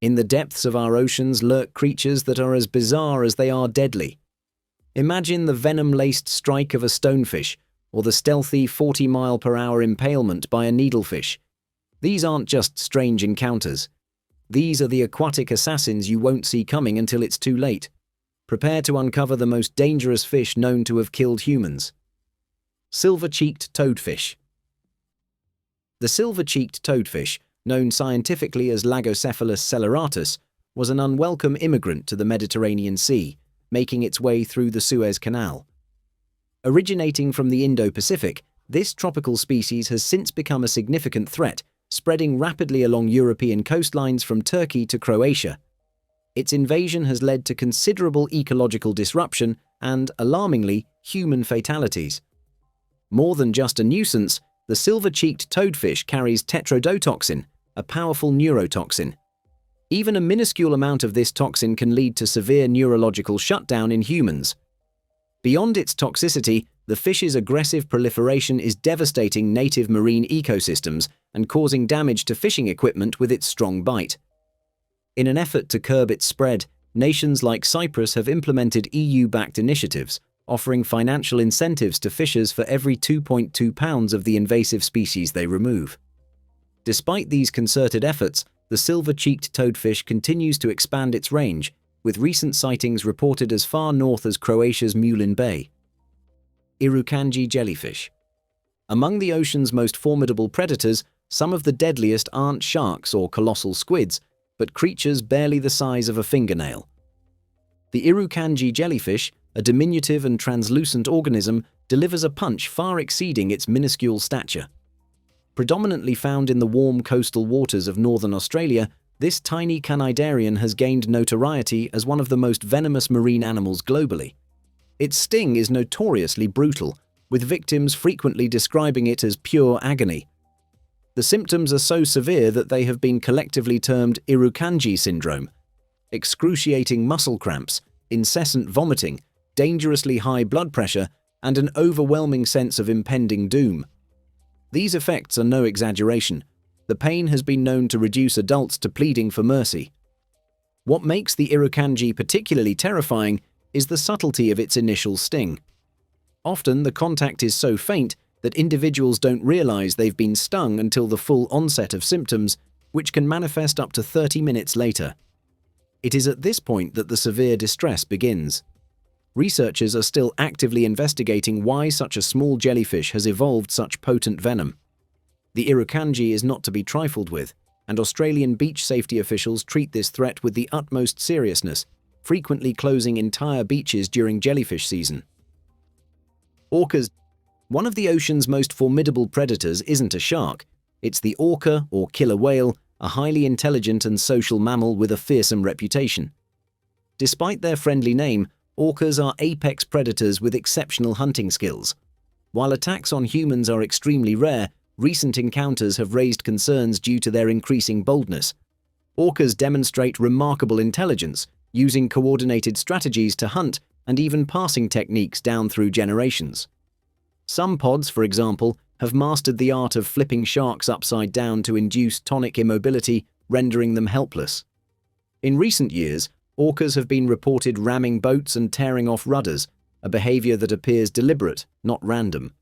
In the depths of our oceans lurk creatures that are as bizarre as they are deadly. Imagine the venom-laced strike of a stonefish, or the stealthy 40-mile-per-hour impalement by a needlefish. These aren't just strange encounters. These are the aquatic assassins you won't see coming until it's too late. Prepare to uncover the most dangerous fish known to have killed humans. Silver-cheeked toadfish. The silver-cheeked toadfish, known scientifically as Lagocephalus celeratus, was an unwelcome immigrant to the Mediterranean Sea, making its way through the Suez Canal. Originating from the Indo-Pacific, this tropical species has since become a significant threat, spreading rapidly along European coastlines from Turkey to Croatia. Its invasion has led to considerable ecological disruption and, alarmingly, human fatalities. More than just a nuisance, the silver-cheeked toadfish carries tetrodotoxin, a powerful neurotoxin. Even a minuscule amount of this toxin can lead to severe neurological shutdown in humans. Beyond its toxicity, the fish's aggressive proliferation is devastating native marine ecosystems and causing damage to fishing equipment with its strong bite. In an effort to curb its spread, nations like Cyprus have implemented EU-backed initiatives, offering financial incentives to fishers for every 2.2 pounds of the invasive species they remove. Despite these concerted efforts, the silver-cheeked toadfish continues to expand its range, with recent sightings reported as far north as Croatia's Mulin Bay. Irukandji jellyfish. Among the ocean's most formidable predators, some of the deadliest aren't sharks or colossal squids, but creatures barely the size of a fingernail. The Irukandji jellyfish, a diminutive and translucent organism, delivers a punch far exceeding its minuscule stature. Predominantly found in the warm coastal waters of northern Australia, this tiny cnidarian has gained notoriety as one of the most venomous marine animals globally. Its sting is notoriously brutal, with victims frequently describing it as pure agony. The symptoms are so severe that they have been collectively termed Irukandji syndrome: excruciating muscle cramps, incessant vomiting, dangerously high blood pressure, and an overwhelming sense of impending doom. These effects are no exaggeration. The pain has been known to reduce adults to pleading for mercy. What makes the Irukandji particularly terrifying is the subtlety of its initial sting. Often the contact is so faint that individuals don't realize they've been stung until the full onset of symptoms, which can manifest up to 30 minutes later. It is at this point that the severe distress begins. Researchers are still actively investigating why such a small jellyfish has evolved such potent venom. The Irukandji is not to be trifled with, and Australian beach safety officials treat this threat with the utmost seriousness, frequently closing entire beaches during jellyfish season. Orcas. One of the ocean's most formidable predators isn't a shark. It's the orca, or killer whale, a highly intelligent and social mammal with a fearsome reputation. Despite their friendly name, orcas are apex predators with exceptional hunting skills. While attacks on humans are extremely rare, recent encounters have raised concerns due to their increasing boldness. Orcas demonstrate remarkable intelligence, using coordinated strategies to hunt and even passing techniques down through generations. Some pods, for example, have mastered the art of flipping sharks upside down to induce tonic immobility, rendering them helpless. In recent years, orcas have been reported ramming boats and tearing off rudders, a behavior that appears deliberate, not random.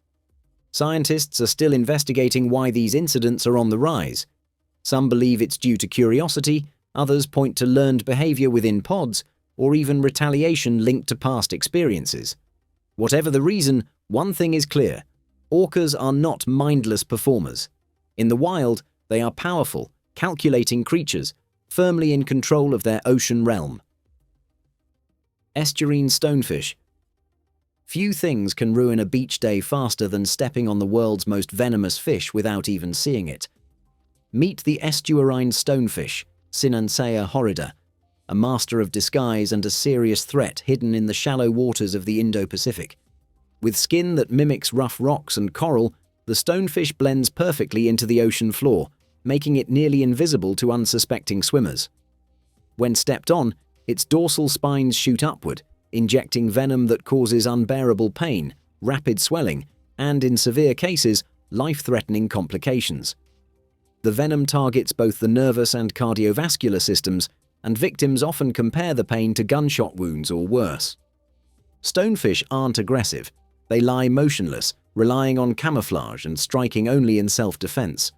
Scientists are still investigating why these incidents are on the rise. Some believe it's due to curiosity, others point to learned behavior within pods, or even retaliation linked to past experiences. Whatever the reason, one thing is clear: orcas are not mindless performers. In the wild, they are powerful, calculating creatures, firmly in control of their ocean realm. Estuarine stonefish. Few things can ruin a beach day faster than stepping on the world's most venomous fish without even seeing it. Meet the estuarine stonefish, Sinancea horrida, a master of disguise and a serious threat hidden in the shallow waters of the Indo-Pacific. With skin that mimics rough rocks and coral, the stonefish blends perfectly into the ocean floor, making it nearly invisible to unsuspecting swimmers. When stepped on, its dorsal spines shoot upward, injecting venom that causes unbearable pain, rapid swelling, and, in severe cases, life-threatening complications. The venom targets both the nervous and cardiovascular systems, and victims often compare the pain to gunshot wounds or worse. Stonefish aren't aggressive. They lie motionless, relying on camouflage and striking only in self-defense.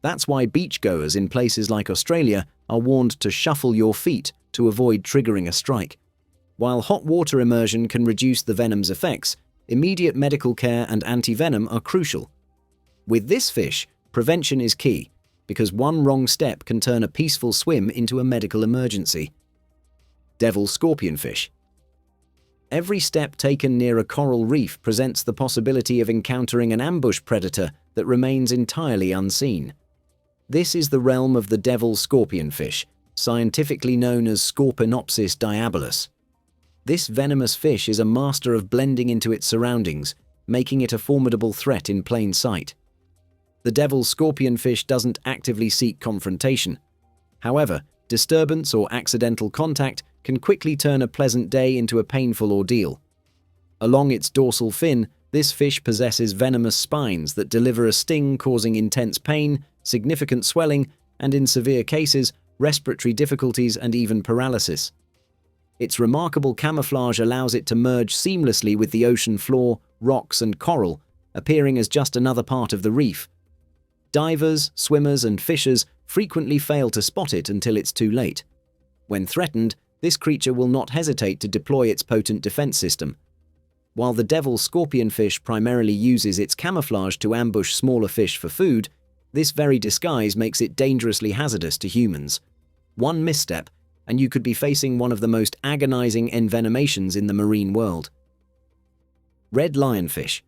That's why beachgoers in places like Australia are warned to shuffle your feet to avoid triggering a strike. While hot water immersion can reduce the venom's effects, immediate medical care and anti-venom are crucial. With this fish, prevention is key, because one wrong step can turn a peaceful swim into a medical emergency. Devil scorpionfish. Every step taken near a coral reef presents the possibility of encountering an ambush predator that remains entirely unseen. This is the realm of the devil scorpionfish, scientifically known as Scorpionopsis diabolus. This venomous fish is a master of blending into its surroundings, making it a formidable threat in plain sight. The devil scorpionfish doesn't actively seek confrontation. However, disturbance or accidental contact can quickly turn a pleasant day into a painful ordeal. Along its dorsal fin, this fish possesses venomous spines that deliver a sting causing intense pain, significant swelling, and in severe cases, respiratory difficulties and even paralysis. Its remarkable camouflage allows it to merge seamlessly with the ocean floor, rocks, and coral, appearing as just another part of the reef. Divers, swimmers, and fishers frequently fail to spot it until it's too late. When threatened, this creature will not hesitate to deploy its potent defense system. While the devil scorpionfish primarily uses its camouflage to ambush smaller fish for food, this very disguise makes it dangerously hazardous to humans. One misstep, and you could be facing one of the most agonizing envenomations in the marine world. Red lionfish.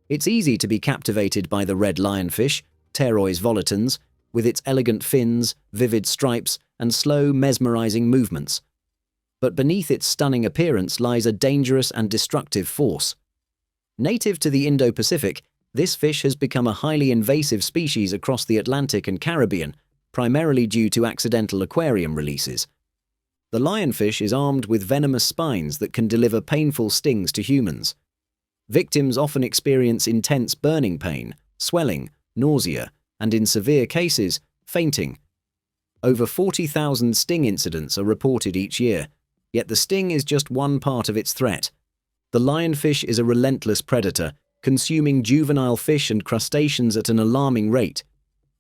It's easy to be captivated by the red lionfish, Pterois volitans, with its elegant fins, vivid stripes, and slow, mesmerizing movements. But beneath its stunning appearance lies a dangerous and destructive force. Native to the Indo-Pacific, this fish has become a highly invasive species across the Atlantic and Caribbean, primarily due to accidental aquarium releases. The lionfish is armed with venomous spines that can deliver painful stings to humans. Victims often experience intense burning pain, swelling, nausea, and in severe cases, fainting. Over 40,000 sting incidents are reported each year, yet the sting is just one part of its threat. The lionfish is a relentless predator, consuming juvenile fish and crustaceans at an alarming rate.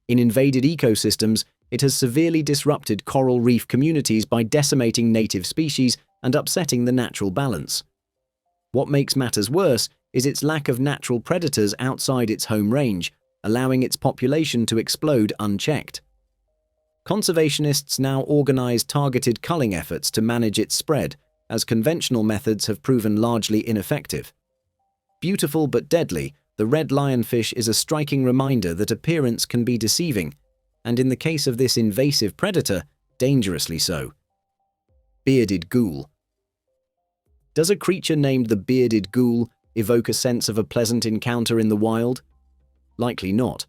In invaded ecosystems, it has severely disrupted coral reef communities by decimating native species and upsetting the natural balance. What makes matters worse is its lack of natural predators outside its home range, allowing its population to explode unchecked. Conservationists now organize targeted culling efforts to manage its spread, as conventional methods have proven largely ineffective. Beautiful but deadly, the red lionfish is a striking reminder that appearance can be deceiving, and in the case of this invasive predator, dangerously so. Bearded ghoul. Does a creature named the bearded ghoul evoke a sense of a pleasant encounter in the wild? Likely not.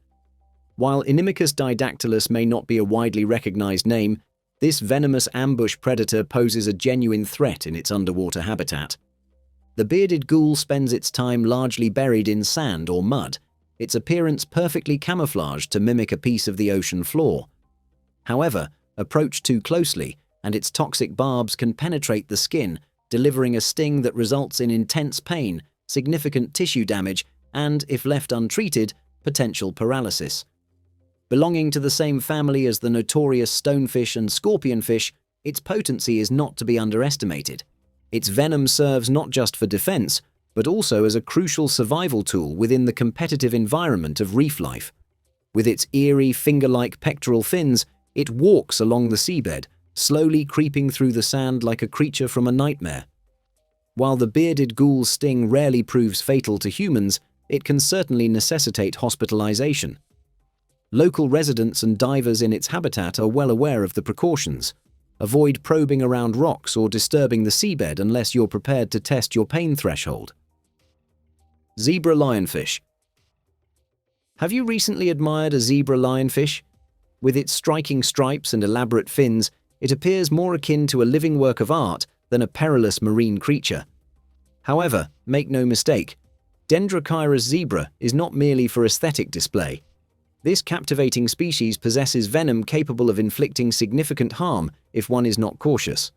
While Inimicus didactylus may not be a widely recognized name, this venomous ambush predator poses a genuine threat in its underwater habitat. The bearded ghoul spends its time largely buried in sand or mud, its appearance perfectly camouflaged to mimic a piece of the ocean floor. However, approach too closely, and its toxic barbs can penetrate the skin, delivering a sting that results in intense pain, significant tissue damage, and, if left untreated, potential paralysis. Belonging to the same family as the notorious stonefish and scorpionfish, its potency is not to be underestimated. Its venom serves not just for defense, but also as a crucial survival tool within the competitive environment of reef life. With its eerie, finger-like pectoral fins, it walks along the seabed, slowly creeping through the sand like a creature from a nightmare. While the bearded ghoul's sting rarely proves fatal to humans, it can certainly necessitate hospitalization. Local residents and divers in its habitat are well aware of the precautions. Avoid probing around rocks or disturbing the seabed unless you're prepared to test your pain threshold. Zebra lionfish. Have you recently admired a zebra lionfish? With its striking stripes and elaborate fins, it appears more akin to a living work of art than a perilous marine creature. However, make no mistake, Dendrochirus zebra is not merely for aesthetic display. This captivating species possesses venom capable of inflicting significant harm if one is not cautious.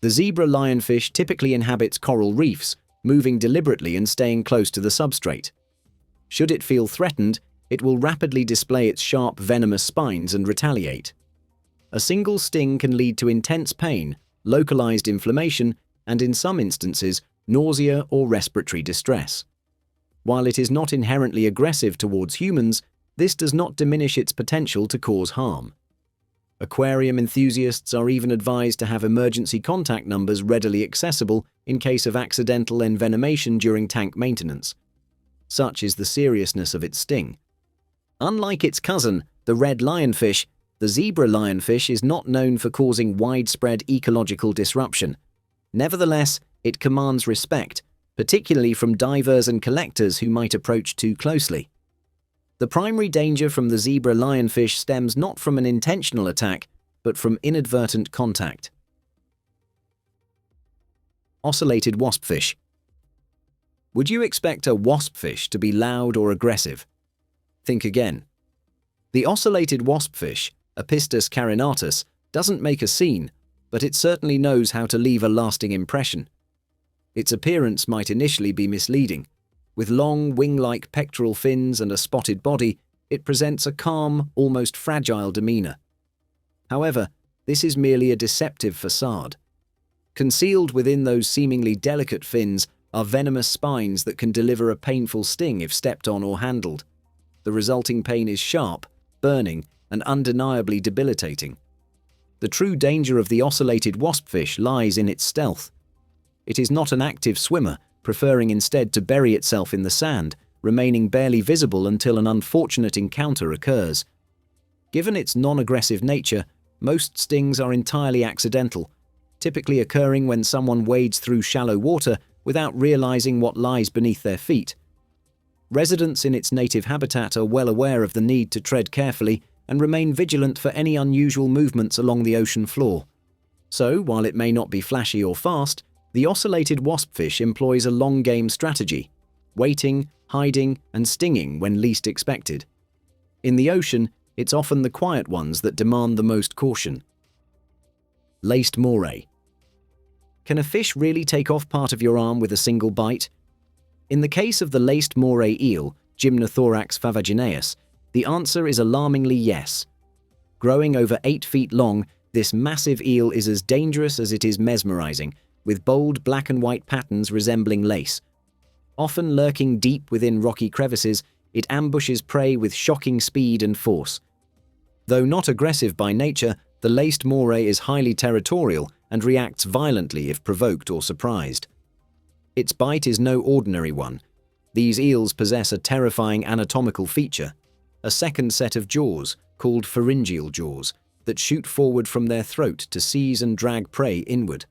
The zebra lionfish typically inhabits coral reefs, moving deliberately and staying close to the substrate. Should it feel threatened, it will rapidly display its sharp venomous spines and retaliate. A single sting can lead to intense pain, localized inflammation, and in some instances, nausea or respiratory distress. While it is not inherently aggressive towards humans, this does not diminish its potential to cause harm. Aquarium enthusiasts are even advised to have emergency contact numbers readily accessible in case of accidental envenomation during tank maintenance. Such is the seriousness of its sting. Unlike its cousin, the red lionfish, the zebra lionfish is not known for causing widespread ecological disruption. Nevertheless, it commands respect, particularly from divers and collectors who might approach too closely. The primary danger from the zebra lionfish stems not from an intentional attack, but from inadvertent contact. Ocellated waspfish. Would you expect a waspfish to be loud or aggressive? Think again. The ocellated waspfish, Apistis carinatus, doesn't make a scene, but it certainly knows how to leave a lasting impression. Its appearance might initially be misleading. With long, wing-like pectoral fins and a spotted body, it presents a calm, almost fragile demeanor. However, this is merely a deceptive facade. Concealed within those seemingly delicate fins are venomous spines that can deliver a painful sting if stepped on or handled. The resulting pain is sharp, burning, and undeniably debilitating. The true danger of the ocellated waspfish lies in its stealth. It is not an active swimmer, preferring instead to bury itself in the sand, remaining barely visible until an unfortunate encounter occurs. Given its non-aggressive nature, most stings are entirely accidental, typically occurring when someone wades through shallow water without realizing what lies beneath their feet. Residents in its native habitat are well aware of the need to tread carefully and remain vigilant for any unusual movements along the ocean floor. So, while it may not be flashy or fast, the ocellated waspfish employs a long-game strategy, waiting, hiding, and stinging when least expected. In the ocean, it's often the quiet ones that demand the most caution. Laced moray. Can a fish really take off part of your arm with a single bite? In the case of the laced moray eel, Gymnothorax favagineus, the answer is alarmingly yes. Growing over 8 feet long, this massive eel is as dangerous as it is mesmerizing, with bold black and white patterns resembling lace. Often lurking deep within rocky crevices, it ambushes prey with shocking speed and force. Though not aggressive by nature, the laced moray is highly territorial and reacts violently if provoked or surprised. Its bite is no ordinary one. These eels possess a terrifying anatomical feature, a second set of jaws, called pharyngeal jaws, that shoot forward from their throat to seize and drag prey inward.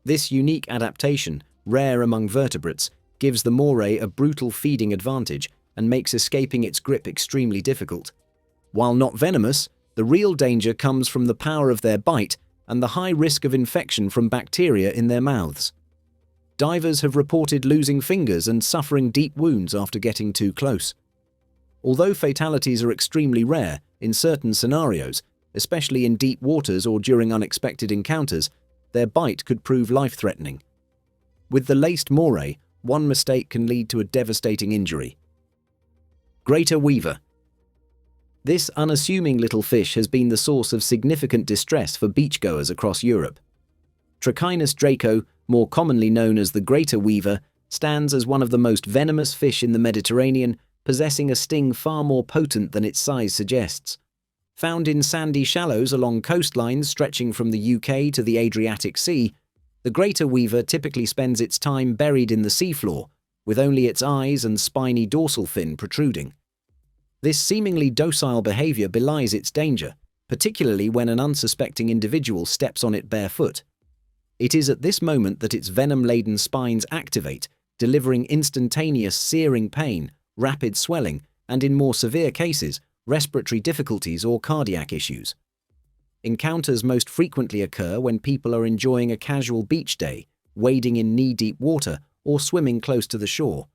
This unique adaptation, rare among vertebrates, gives the moray a brutal feeding advantage and makes escaping its grip extremely difficult. While not venomous, the real danger comes from the power of their bite and the high risk of infection from bacteria in their mouths. Divers have reported losing fingers and suffering deep wounds after getting too close. Although fatalities are extremely rare, in certain scenarios, especially in deep waters or during unexpected encounters, their bite could prove life-threatening. With the laced moray, one mistake can lead to a devastating injury. Greater weaver. This unassuming little fish has been the source of significant distress for beachgoers across Europe. Trichinus draco, more commonly known as the greater weaver, stands as one of the most venomous fish in the Mediterranean, possessing a sting far more potent than its size suggests. Found in sandy shallows along coastlines stretching from the UK to the Adriatic Sea, the greater weaver typically spends its time buried in the seafloor, with only its eyes and spiny dorsal fin protruding. This seemingly docile behavior belies its danger, particularly when an unsuspecting individual steps on it barefoot. It is at this moment that its venom-laden spines activate, delivering instantaneous searing pain, rapid swelling, and in more severe cases, respiratory difficulties or cardiac issues. Encounters most frequently occur when people are enjoying a casual beach day, wading in knee-deep water, or swimming close to the shore.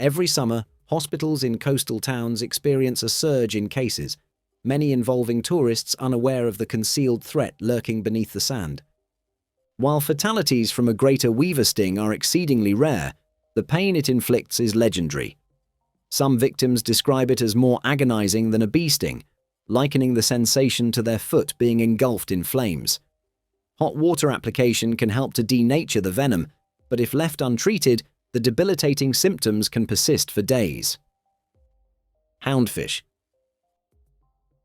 Every summer, hospitals in coastal towns experience a surge in cases, many involving tourists unaware of the concealed threat lurking beneath the sand. While fatalities from a greater weaver sting are exceedingly rare, the pain it inflicts is legendary. Some victims describe it as more agonizing than a bee sting, likening the sensation to their foot being engulfed in flames. Hot water application can help to denature the venom, but if left untreated, the debilitating symptoms can persist for days. Houndfish.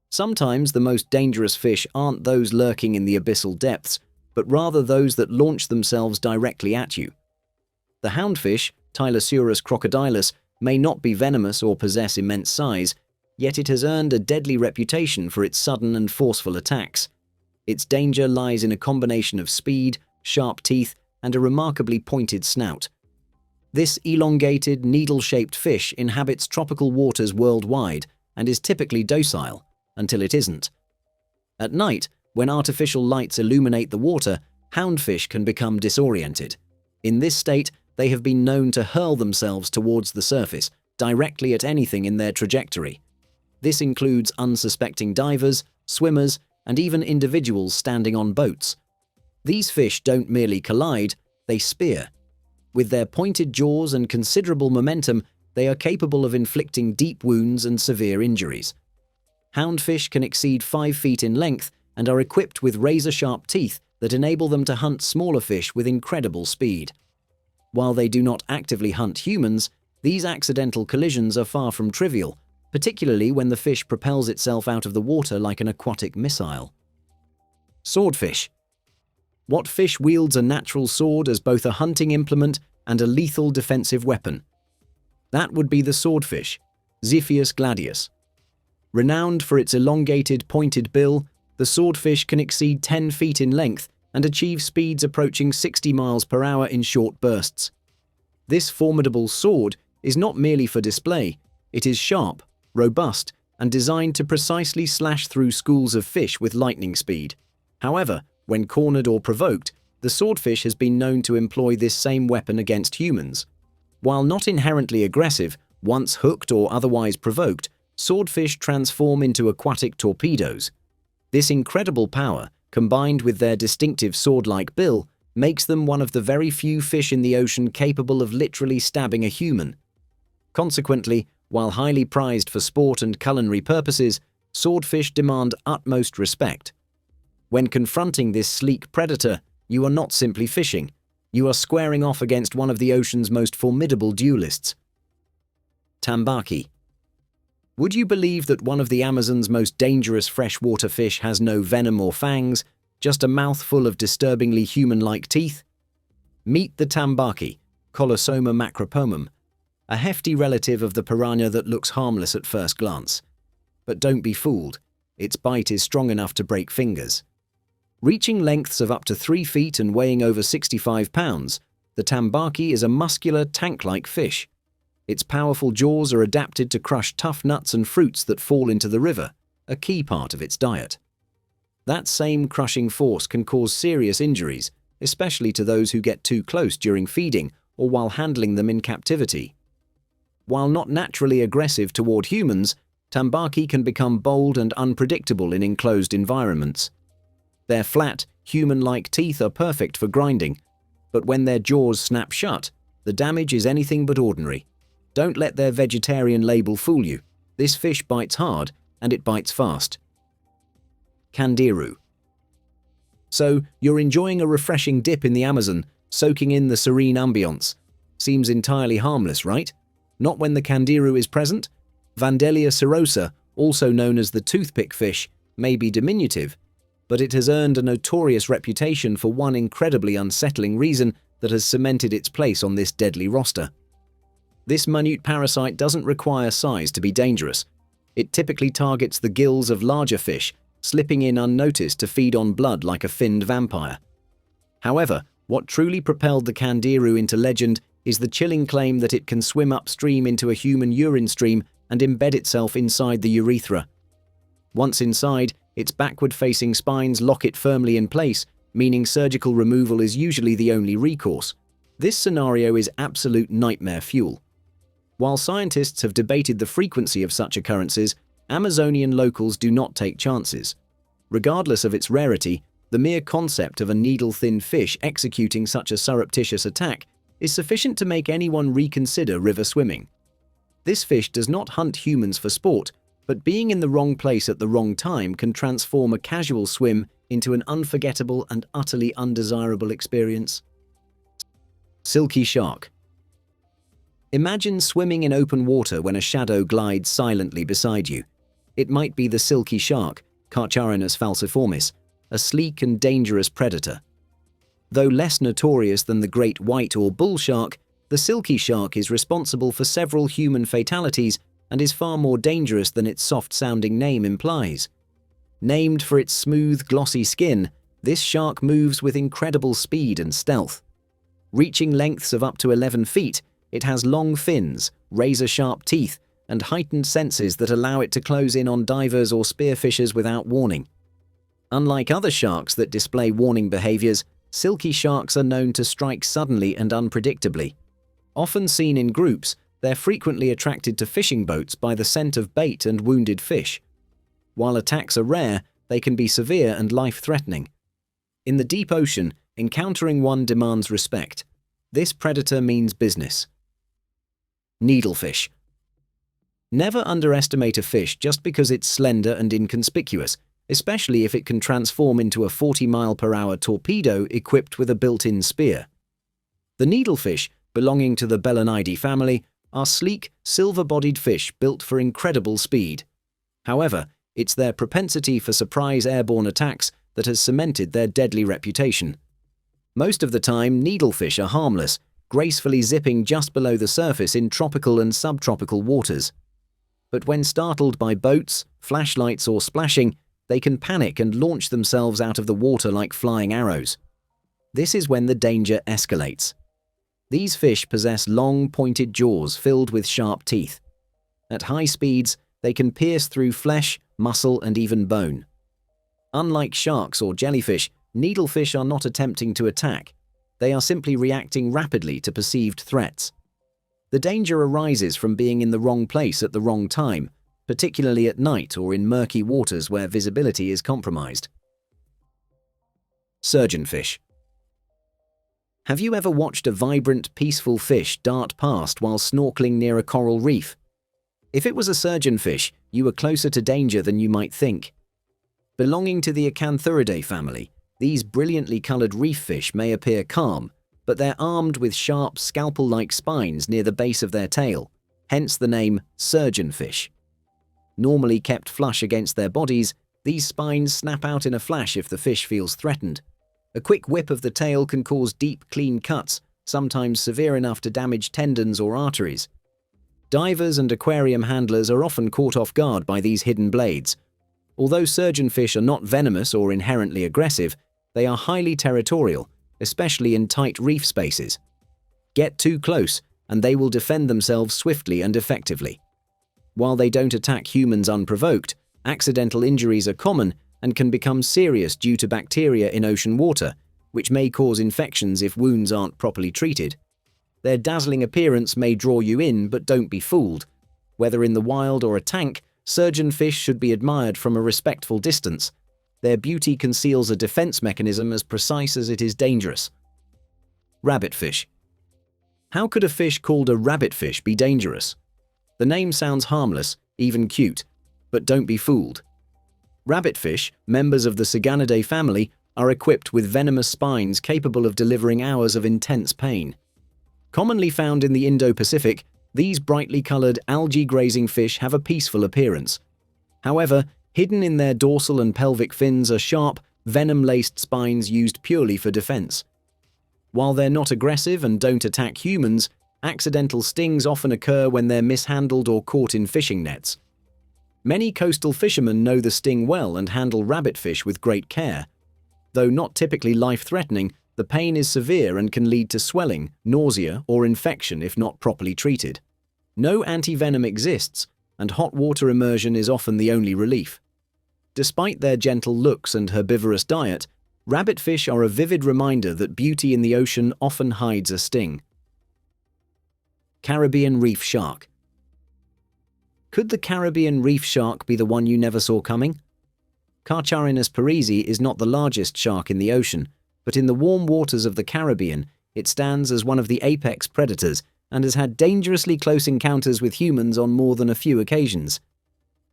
Sometimes the most dangerous fish aren't those lurking in the abyssal depths, but rather those that launch themselves directly at you. The houndfish, Tylosaurus crocodilus, may not be venomous or possess immense size, yet it has earned a deadly reputation for its sudden and forceful attacks. Its danger lies in a combination of speed, sharp teeth, and a remarkably pointed snout. This elongated, needle-shaped fish inhabits tropical waters worldwide and is typically docile, until it isn't. At night, when artificial lights illuminate the water, houndfish can become disoriented. In this state, they have been known to hurl themselves towards the surface, directly at anything in their trajectory. This includes unsuspecting divers, swimmers, and even individuals standing on boats. These fish don't merely collide, they spear. With their pointed jaws and considerable momentum, they are capable of inflicting deep wounds and severe injuries. Houndfish can exceed 5 feet in length and are equipped with razor-sharp teeth that enable them to hunt smaller fish with incredible speed. While they do not actively hunt humans, these accidental collisions are far from trivial, particularly when the fish propels itself out of the water like an aquatic missile. Swordfish. What fish wields a natural sword as both a hunting implement and a lethal defensive weapon? That would be the swordfish, Xiphias gladius. Renowned for its elongated, pointed bill, the swordfish can exceed 10 feet in length and achieve speeds approaching 60 miles per hour in short bursts. This formidable sword is not merely for display, it is sharp, robust, and designed to precisely slash through schools of fish with lightning speed. However, when cornered or provoked, the swordfish has been known to employ this same weapon against humans. While not inherently aggressive, once hooked or otherwise provoked, swordfish transform into aquatic torpedoes. This incredible power, combined with their distinctive sword-like bill, makes them one of the very few fish in the ocean capable of literally stabbing a human. Consequently, while highly prized for sport and culinary purposes, swordfish demand utmost respect. When confronting this sleek predator, you are not simply fishing, you are squaring off against one of the ocean's most formidable duelists. Tambaqui. Would you believe that one of the Amazon's most dangerous freshwater fish has no venom or fangs, just a mouthful of disturbingly human-like teeth? Meet the tambaqui, Colosoma macropomum, a hefty relative of the piranha that looks harmless at first glance. But don't be fooled, its bite is strong enough to break fingers. Reaching lengths of up to 3 feet and weighing over 65 pounds, the tambaqui is a muscular, tank-like fish. Its powerful jaws are adapted to crush tough nuts and fruits that fall into the river, a key part of its diet. That same crushing force can cause serious injuries, especially to those who get too close during feeding or while handling them in captivity. While not naturally aggressive toward humans, tambaqui can become bold and unpredictable in enclosed environments. Their flat, human-like teeth are perfect for grinding, but when their jaws snap shut, the damage is anything but ordinary. Don't let their vegetarian label fool you. This fish bites hard, and it bites fast. Candiru. So, you're enjoying a refreshing dip in the Amazon, soaking in the serene ambience. Seems entirely harmless, right? Not when the candiru is present. Vandellia serosa, also known as the toothpick fish, may be diminutive, but it has earned a notorious reputation for one incredibly unsettling reason that has cemented its place on this deadly roster. This minute parasite doesn't require size to be dangerous. It typically targets the gills of larger fish, slipping in unnoticed to feed on blood like a finned vampire. However, what truly propelled the candiru into legend is the chilling claim that it can swim upstream into a human urine stream and embed itself inside the urethra. Once inside, its backward-facing spines lock it firmly in place, meaning surgical removal is usually the only recourse. This scenario is absolute nightmare fuel. While scientists have debated the frequency of such occurrences, Amazonian locals do not take chances. Regardless of its rarity, the mere concept of a needle-thin fish executing such a surreptitious attack is sufficient to make anyone reconsider river swimming. This fish does not hunt humans for sport, but being in the wrong place at the wrong time can transform a casual swim into an unforgettable and utterly undesirable experience. Silky shark. Imagine swimming in open water when a shadow glides silently beside you. It might be the silky shark, Carcharinus falciformis, a sleek and dangerous predator. Though less notorious than the great white or bull shark, the silky shark is responsible for several human fatalities and is far more dangerous than its soft-sounding name implies. Named for its smooth, glossy skin, this shark moves with incredible speed and stealth. Reaching lengths of up to 11 feet, it has long fins, razor-sharp teeth, and heightened senses that allow it to close in on divers or spearfishers without warning. Unlike other sharks that display warning behaviors, silky sharks are known to strike suddenly and unpredictably. Often seen in groups, they're frequently attracted to fishing boats by the scent of bait and wounded fish. While attacks are rare, they can be severe and life-threatening. In the deep ocean, encountering one demands respect. This predator means business. Needlefish. Never underestimate a fish just because it's slender and inconspicuous, especially if it can transform into a 40-mile-per-hour torpedo equipped with a built-in spear. The needlefish, belonging to the Bellonidae family, are sleek, silver-bodied fish built for incredible speed. However, it's their propensity for surprise airborne attacks that has cemented their deadly reputation. Most of the time, needlefish are harmless, gracefully zipping just below the surface in tropical and subtropical waters. But when startled by boats, flashlights, or splashing, they can panic and launch themselves out of the water like flying arrows. This is when the danger escalates. These fish possess long, pointed jaws filled with sharp teeth. At high speeds, they can pierce through flesh, muscle, and even bone. Unlike sharks or jellyfish, needlefish are not attempting to attack. They are simply reacting rapidly to perceived threats. The danger arises from being in the wrong place at the wrong time, particularly at night or in murky waters where visibility is compromised. Surgeonfish. Have you ever watched a vibrant, peaceful fish dart past while snorkeling near a coral reef? If it was a surgeonfish, you were closer to danger than you might think. Belonging to the Acanthuridae family, these brilliantly colored reef fish may appear calm, but they're armed with sharp, scalpel-like spines near the base of their tail, hence the name surgeonfish. Normally kept flush against their bodies, these spines snap out in a flash if the fish feels threatened. A quick whip of the tail can cause deep, clean cuts, sometimes severe enough to damage tendons or arteries. Divers and aquarium handlers are often caught off guard by these hidden blades. Although surgeonfish are not venomous or inherently aggressive, they are highly territorial, especially in tight reef spaces. Get too close, and they will defend themselves swiftly and effectively. While they don't attack humans unprovoked, accidental injuries are common and can become serious due to bacteria in ocean water, which may cause infections if wounds aren't properly treated. Their dazzling appearance may draw you in, but don't be fooled. Whether in the wild or a tank, surgeonfish should be admired from a respectful distance. Their beauty conceals a defense mechanism as precise as it is dangerous. Rabbitfish. How could a fish called a rabbitfish be dangerous? The name sounds harmless, even cute, but don't be fooled. Rabbitfish, members of the Saganidae family, are equipped with venomous spines capable of delivering hours of intense pain. Commonly found in the Indo-Pacific, these brightly colored, algae-grazing fish have a peaceful appearance. However, hidden in their dorsal and pelvic fins are sharp, venom-laced spines used purely for defense. While they're not aggressive and don't attack humans, accidental stings often occur when they're mishandled or caught in fishing nets. Many coastal fishermen know the sting well and handle rabbitfish with great care. Though not typically life-threatening, the pain is severe and can lead to swelling, nausea, or infection if not properly treated. No antivenom exists, and hot water immersion is often the only relief. Despite their gentle looks and herbivorous diet, rabbitfish are a vivid reminder that beauty in the ocean often hides a sting. Caribbean reef shark. Could the Caribbean reef shark be the one you never saw coming? Carcharinus parisi is not the largest shark in the ocean, but in the warm waters of the Caribbean, it stands as one of the apex predators and has had dangerously close encounters with humans on more than a few occasions.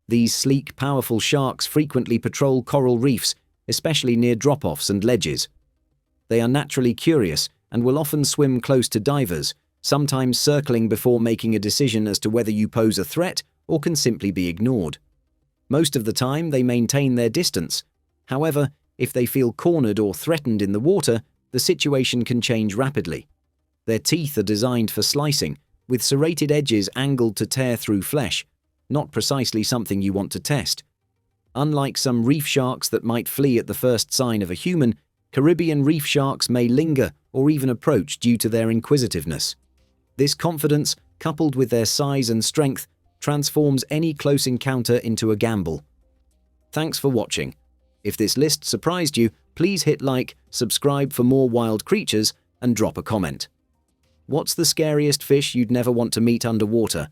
These sleek, powerful sharks frequently patrol coral reefs, especially near drop-offs and ledges. They are naturally curious and will often swim close to divers, sometimes circling before making a decision as to whether you pose a threat or can simply be ignored. Most of the time, they maintain their distance. However, if they feel cornered or threatened in the water, the situation can change rapidly. Their teeth are designed for slicing, with serrated edges angled to tear through flesh, not precisely something you want to test. Unlike some reef sharks that might flee at the first sign of a human, Caribbean reef sharks may linger or even approach due to their inquisitiveness. This confidence, coupled with their size and strength, transforms any close encounter into a gamble. Thanks for watching. If this list surprised you, please hit like, subscribe for more wild creatures, and drop a comment. What's the scariest fish you'd never want to meet underwater?